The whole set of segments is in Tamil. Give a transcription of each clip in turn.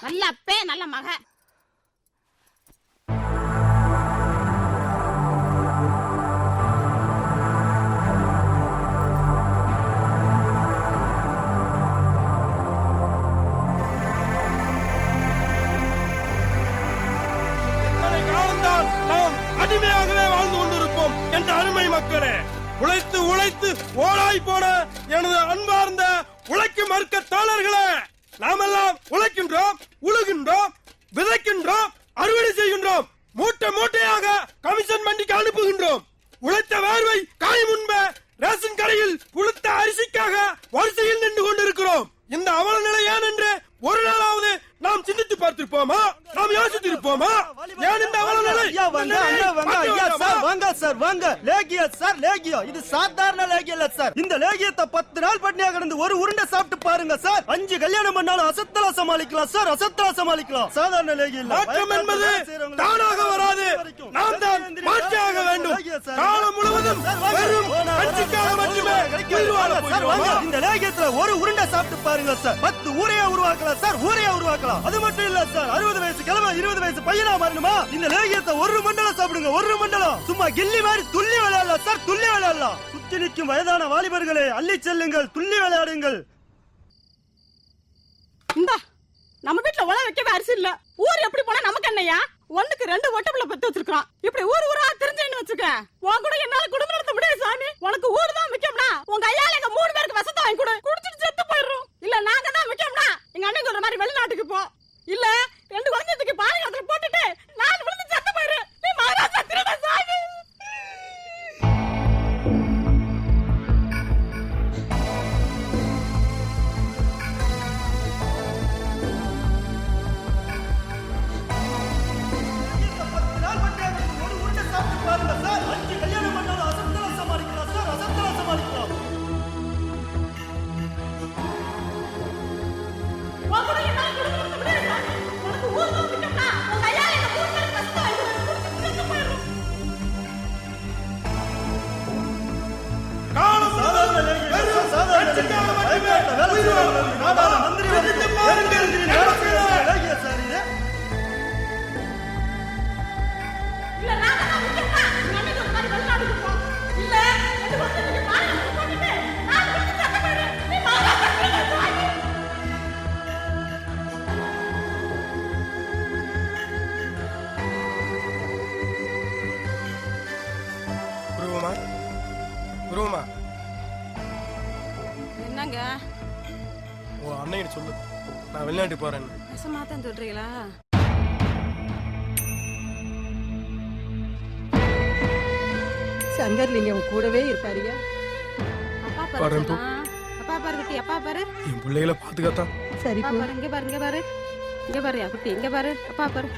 நல்ல அப்பே நல்ல மக. நாம் அடிமையாகவே வாழ்ந்து கொண்டிருப்போம் என்ற அருமை மக்களே. உழைத்து உழைத்து ஓடாய் போன எனது அன்பார்ந்த உழைக்கும் வர்க்க தோழர்களே, நாமெல்லாம் உழைக்கின்றோம், உழுகின்றோம், விதைக்கின்றோம், அறுவடை செய்கின்றோம், மூட்டை மூட்டையாக கமிஷன் மண்டிக்கு அனுப்புகின்றோம். உழைத்த வேர்வை காய் முன்பே ரேஷன் கடையில் புழுத்த அரிசிக்காக வரிசையில் நின்று கொண்டிருக்கிறோம். இந்த அவல நிலை ஏன் என்று ஒரு நாளாவது நாம் சிந்தித்து பார்த்திருப்போமா? நாம் யோசித்திருப்போமா? ஏன் இந்த அவல நிலை? இது சாதாரண லேகியம் இல்ல சார். இந்த லேகியத்தை 10 நாள் பட்னியா கிடந்து ஒரு உருண்டை சாப்பிட்டு பாருங்க சார். 5 கல்யாணம் பண்ணாலும் அசத்தலா சமாளிக்கலாம் சார், அசத்தலா சமாளிக்கலாம். சாதாரண லேகியம் இல்ல. மாற்றம் என்பது தானாக வராது, நாம் தான் மாற்றியாக வேண்டும். காலம் முழுவதும் வெறும் கட்சிக்காக மட்டுமே உயிர் வாழ போகிறோமா? இந்த லேகியத்துல ஒரு உருண்டை சாப்பிட்டு பாருங்க சார். 10 ஊரையா உருவாக்கலாம் சார், ஊரையா உருவாக்கலாம். அது மட்டும் இல்ல சார், 60 வயசு கிழமை 20 வயசு பையனா மாறணுமா? இந்த லேகியத்தை ஒரு மண்டலம் சாப்பிடுங்க, ஒரு மண்டலம். சும்மா கில்லி மாதிரி துள்ளி விளையாடலாம் சார், துள்ளி விளையாடலாம். சுத்தி நிற்கும் வயதான வாலிபர்களே, அள்ளி செல்லுங்கள், துள்ளி விளையாடுங்கள். இந்த நம்ம வீட்டுல உழ வைக்கவே அரிசி இல்ல. ஊர் எப்படி போனா நமக்கு என்னையா? 1க்கு 2 ஒட்டப்புல பெத்து வச்சிருக்கான். இப்படி ஊர் ஊரா தெரிஞ்சேன்னு வச்சுக்க, உன் கூட என்னால குடும்பம் நடத்த முடியாது சாமி. உனக்கு ஊர் தான் முக்கியம்னா உங்க ஐயால எங்க 3 பேருக்கு விஷத்தை வாங்கி கொடு, குடிச்சிட்டு செத்து போயிடுறோம். இல்ல நாங்க தான் முக்கியம்னா எங்க அண்ணன் சொல்ற மாதிரி வெளிநாட்டுக்கு போ. இல்ல 2 குழந்தைக்கு பாலிகாலத்துல போட்டுட்டு நான் விழுந்து செத்து போயிடுறேன். நீ மகாராஜா திருட சாமி. பாருங்க சார், 5 கல்யாணம் பண்ணாலும் அசத்தலா சமாளிக்கலாம் சார், அசத்தலா சமாளிக்கலாம். உன் கூட என்னால குடும்பம் நடத்த முடியாது சாமி. உனக்கு ஊர் தான் முக்கியம்னா உங்க ஐயால எங்க 3 பேருக்கு விஷத்தை வாங்கி கொடு, குடிச்சிட்டு செத்து போயிடுறோம். காலம் சாதாரண லேகியம், சாதாரண லேகியம். பயக்காட்ட வேலை செய்யறவங்க நாடாள மந்திரி வரைக்கும் லேகியம் சார் இது. இல்ல நாங்க தான் முக்கியம்னா எங்க அண்ணன் சொல்ற மாதிரி வெளிநாட்டுக்கு போ. இல்ல 2 குழந்தைக்கு பாலிகாலத்துல போட்டுட்டு நான் விழுந்து செத்து போயிடுறேன். நீ மகாராஜா திருட சாமி. குருவமா, குருவமா, என்னங்க உன் அண்ணன் சொல்லு, நான் வெளிநாட்டுக்கு போறேன். விஷமா தான் சொல்றீங்களா? சங்கர்லிங்கம் கூடவே இருப்பாரியா? அப்பா பாரு. பாரு, அப்பா பாரு குட்டி, அப்பா பாரு, என் பிள்ளைகளை பாத்துக்கத்தான். சரி அப்பா பாரு, இங்க பாரு, இங்க பாரு, இங்க பாரு குட்டி, இங்க பாரு, அப்பா பாரு.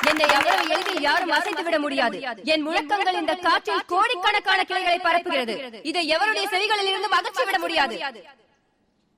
என்னை அவ்வளவு எளிதில் யாரும் அசைத்து விட முடியாது. என் முழக்கங்கள் இந்த காற்றில் கோடிக்கணக்கான கிளைகளை பரப்புகிறது. இதை எவருடைய செவிகளில் இருந்து அகற்றி விட முடியாது.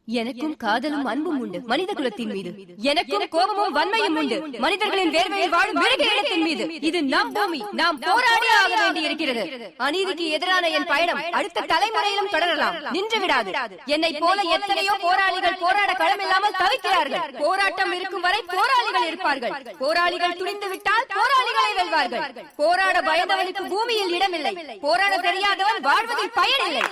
எனக்கும் காதலும் அன்பும் உண்டு மனித குலத்தின் மீது. எனக்கும் கோபமும் வன்மையும் உண்டு மனிதர்களின் வேர்வையில் வாழும் மிருக இனத்தின் மீது. இது நம் பூமி, நாம் போராடி ஆக வேண்டி இருக்கிறது. அநீதிக்கு எதிரான என் பயணம் அடுத்த தலைமுறையிலும் தொடரலாம், நின்று விடாது. என்னை போல எத்தனையோ போராளிகள் போராட களமில்லாமல் தவிக்கிறார்கள். போராட்டம் இருக்கும் வரை போராளிகள் இருப்பார்கள். போராளிகள் துணிந்து விட்டால் போராளிகளை வெல்வார்கள். போராட பயந்தவனுக்கு பூமியில் இடமில்லை. போராட தெரியாதவன் வாழ்வதில் பயனில்லை.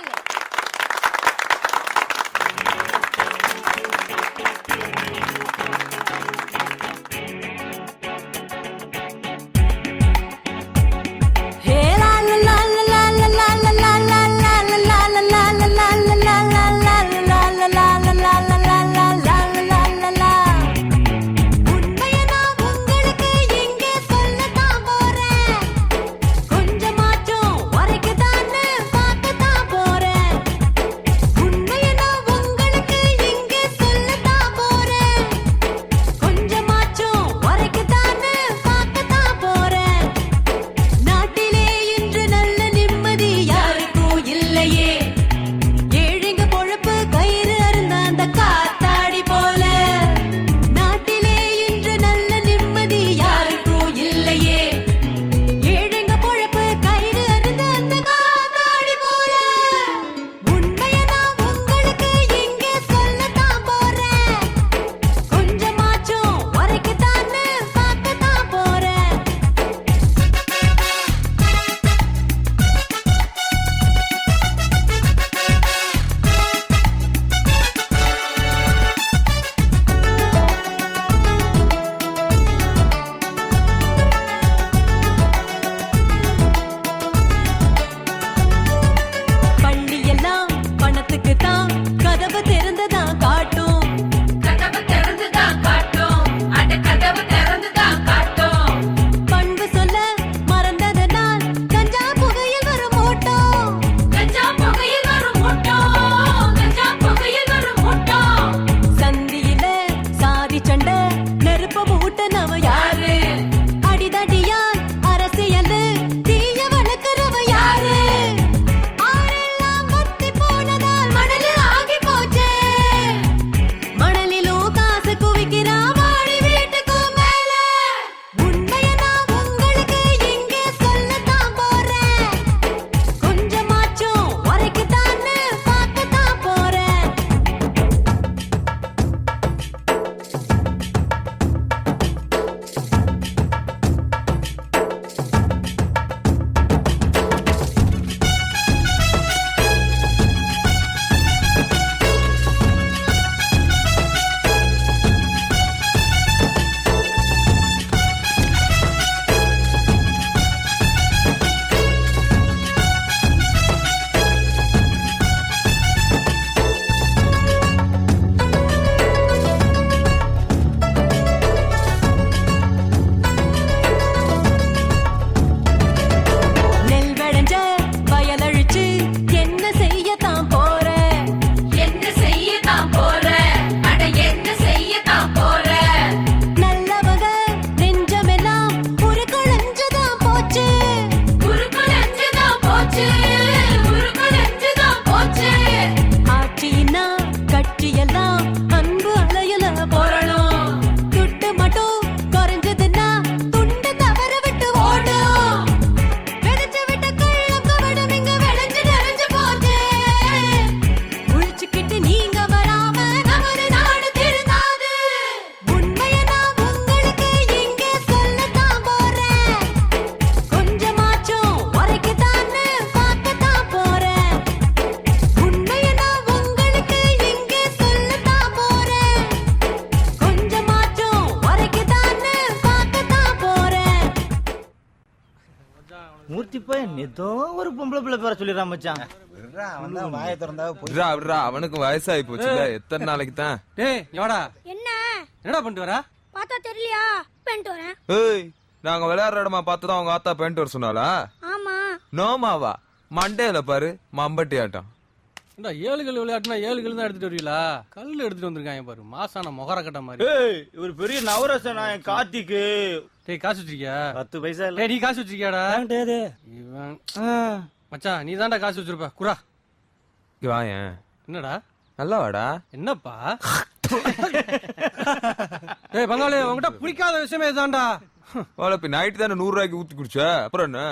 ஒருத்தி பையன் ஏதோ ஒரு பொம்பளை பிள்ளை பேர சொல்லிடுறான் மச்சான். விட்றா விட்றா, அவனுக்கு வயசாகி போச்சுல, எத்தனை நாளைக்கு தான். டேய் எவடா என்ன என்னடா பண்ணிட்டு வர? பார்த்தா தெரியலையா? பண்ணிட்டு வரேன். ஏய், நாங்க விளையாடுற இடமா பார்த்துதான் அவங்க ஆத்தா பெயிண்ட் வர சொன்னாலா? ஆமா. நோமாவா? மண்டேல பாரு மம்பட்டி ஆட்டம். இந்த 7 கல் விளையாட்டுனா 7 கல் தான் எடுத்துட்டு வரீங்களா? கல் எடுத்துட்டு வந்திருக்காங்க பாரு, மாசான மொகர கட்ட மாதிரி. ஏய், இவர் பெரிய நவரசனா என் கார்த்திக்கு. டேய் காசு வச்சிருக்கியா? 10 பைசா இல்ல. டேய் நீ காசு வச்சிருக்கியாடா? இவன் மச்சான் நீ தான்டா காசு வச்சிருப்ப, குறா. இங்க வாயேன். என்னடா நல்லா வாடா. என்னப்பா? டேய் பங்காளி, உன்கிட்ட பிடிக்காத விஷயமே இதான்டா. வளப்பி நைட்டு தானே 100 ரூபாய்க்கு ஊத்தி குடிச்ச, அப்புறம் என்ன?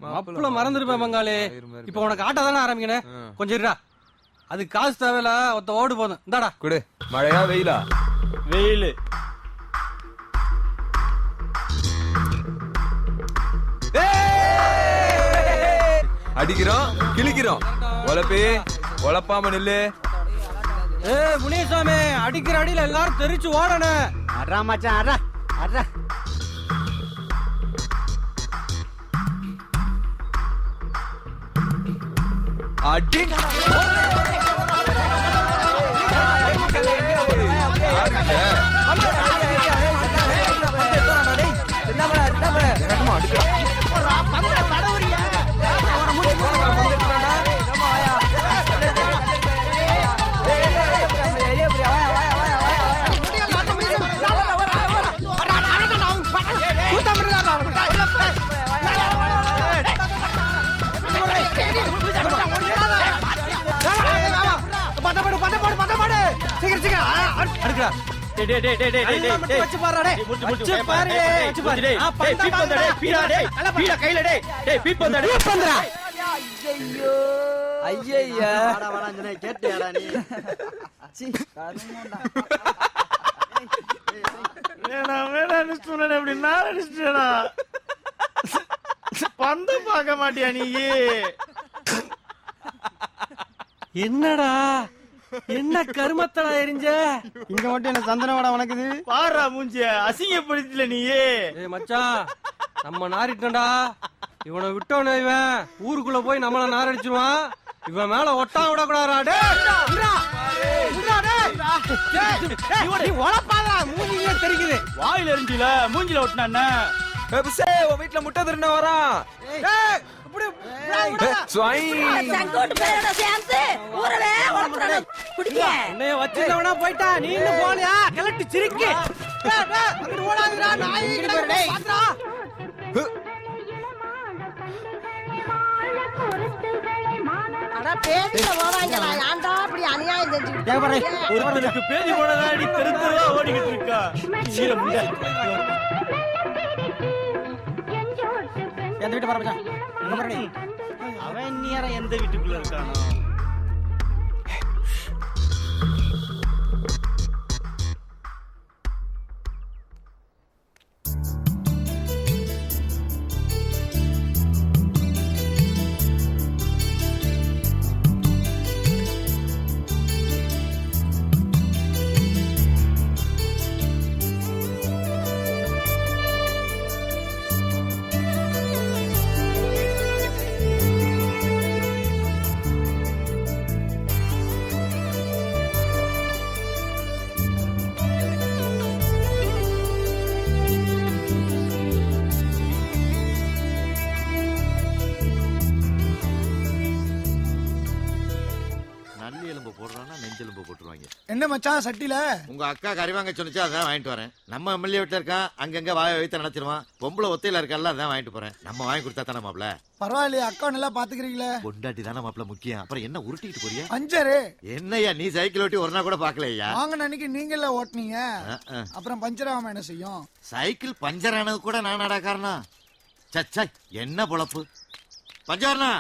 மாப்பிள்ள மறந்துருப்பேன் பங்காளி. இப்ப உனக்கு ஆட்டா தானே ஆரம்பிக்கணும், கொஞ்சம் இருடா. அது காசு தேவையில்ல, ஒத்த ஓடு போதும். இந்தாடா குடு. மழையா வெயிலா? வெயில். அடிக்கிறோம் கிழிக்கிறோம். உழப்பி உழப்பாம நில்லு. ஏய் முனியசாமி, அடிக்கிற அடியில எல்லாரும் தெரிச்சு ஓடணும். அட்ரா மச்சான், அட்ரா அட்ரா. அடி பந்து பார்க்க மாட்டியா நீ? என்னடா என்ன கருமத்தடா எரிஞ்ச? இங்க மட்டும் என்ன சந்தன வடை வணக்குது பாரா மூஞ்சிய அசிங்கப்படுத்தல நீ. ஏய் மச்சான், நம்ம நாரிட்டோம்டா. இவனை விட்டோன்னு இவன் ஊருக்குள்ள போய் நம்மள நாரடிச்சிருவான். இவன் மேல ஒட்டா விடக்கூடாதா? தெரிக்குது வாயில எரிஞ்சில மூஞ்சில ஒட்டினா. உன் வீட்டுல முட்டை திருண்ண வரான். சங்கோட்டு பேரோட சேர்ந்து ஊரவே வளர்த்துறானு. குடிக்க. உன்னைய வச்சிருந்தவனா போயிட்டா, நீ இன்னும் போலியா? கிளட்டி சிரிக்கி. ஓடாதடா நாய் கிடக்கு பாத்ரா. அட பேதில ஓடாங்கடா, ஏன்டா இப்படி அநியாயம் செஞ்சுக்கிட்டு? ஒருத்தனுக்கு பேதி போனதாடி தெருத்தா ஓடிக்கிட்டு இருக்கா. சீர முண்டை. எந்த வீட்டு பாரு மச்சான். அவன் நேரா எந்த வீட்டுக்குள்ள இருக்கானோ? என்ன மச்சான் சட்டில? உங்க அக்கா கறி வாங்க சொன்னிச்சு, அதான் வாங்கிட்டு வரேன். நம்ம எம்எல்ஏ வீட்டுல இருக்கான், அங்கங்க வாய வைத்த நினைச்சிருவான். பொம்பளை ஒத்தையில இருக்கல, அதான் வாங்கிட்டு போறேன். நம்ம வாங்கி கொடுத்தா தானே மாப்பிள. பரவாயில்லையே, அக்கா நல்லா பாத்துக்கிறீங்களே. பொண்டாட்டி தானே மாப்பிள முக்கியம். அப்புறம் என்ன உருட்டிட்டு போறியா? பஞ்சரு என்னையா நீ சைக்கிள் ஓட்டி ஒரு நாள் கூட பாக்கலையா? வாங்கின அன்னைக்கு நீங்கள ஓட்டுனீங்க, அப்புறம் பஞ்சர் ஆகாம என்ன செய்யும்? சைக்கிள் பஞ்சர் ஆனது கூட நான் நடக்காரனா? சச்சா என்ன பொழப்பு? பஞ்சவரணா,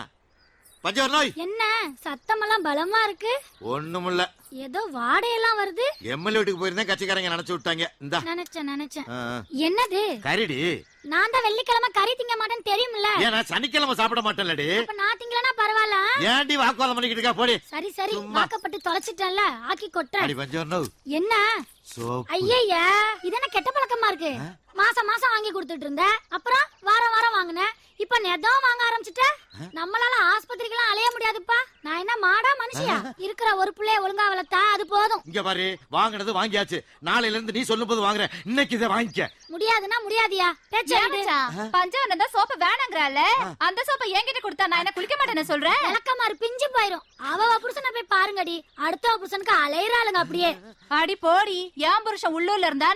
பஞ்சவரணாய். என்ன சத்தமெல்லாம் பலமா இருக்கு? ஒண்ணுமில்ல, ஏதோ வாடையெல்லாம் வருது. எம்எல்ஏ வீட்டுக்கு போயிருந்தேன், கட்சிக்காரங்க நினைச்சு விட்டாங்க. இந்தா நினைச்சேன். என்னது? கறிடி. நான் தான் வெள்ளிக்கிழமை கறி திங்க மாட்டேன்னு தெரியுமில்ல. ஏன்னா சனிக்கிழமை சாப்பிட மாட்டேன்லடி. அப்ப நான் திங்களனா பரவாயில்ல. ஏன்டி வாக்குவாதம் பண்ணிக்கிட்டு இருக்கா? போடி. சரி வாக்கப்பட்டு தொலைச்சிட்டேன்ல, ஆக்கி கொட்டேன். அடி பஞ்சவரணா. என்ன? ஐயா, இதென்ன கெட்ட பழக்கமா இருக்கு? மாசம் மாசம் வாங்கி கொடுத்துட்டு இருந்த, அப்புறம் வாரம் வாரம் வாங்குன, இப்ப நெதம் வாங்க ஆரம்பிச்சுட்ட. நம்மளால ஆஸ்பத்திரிக்கெல்லாம் அலைய முடியாதுப்பா. நான் என்ன மாடா மனுஷியா? இருக்கிற ஒரு பிள்ளைய ஒழுங்கா வளர்த்தா அது போதும். இங்க பாரு, வாங்கினது வாங்கியாச்சு. நாளையில இருந்து நீ சொல்லும் போது வாங்குறேன். இன்னைக்கு இதை வாங்கிக்க. முடியாதுன்னா முடியாதியா? பஞ்சவன் தான் சோப்பு வேணாங்கறால, அந்த சோப்பை என்கிட்ட கொடுத்தா நான் என்ன குளிக்க மாட்டேன்னு சொல்றேன். விளக்கமாறு பிஞ்சு போயிரும். அவ புருஷனை போய் பாருங்கடி, அடுத்த புருஷனுக்கு அலையறாளுங்க அப்படியே. அடி போடி, என் புருஷன் உள்ளூர்ல இருந்தா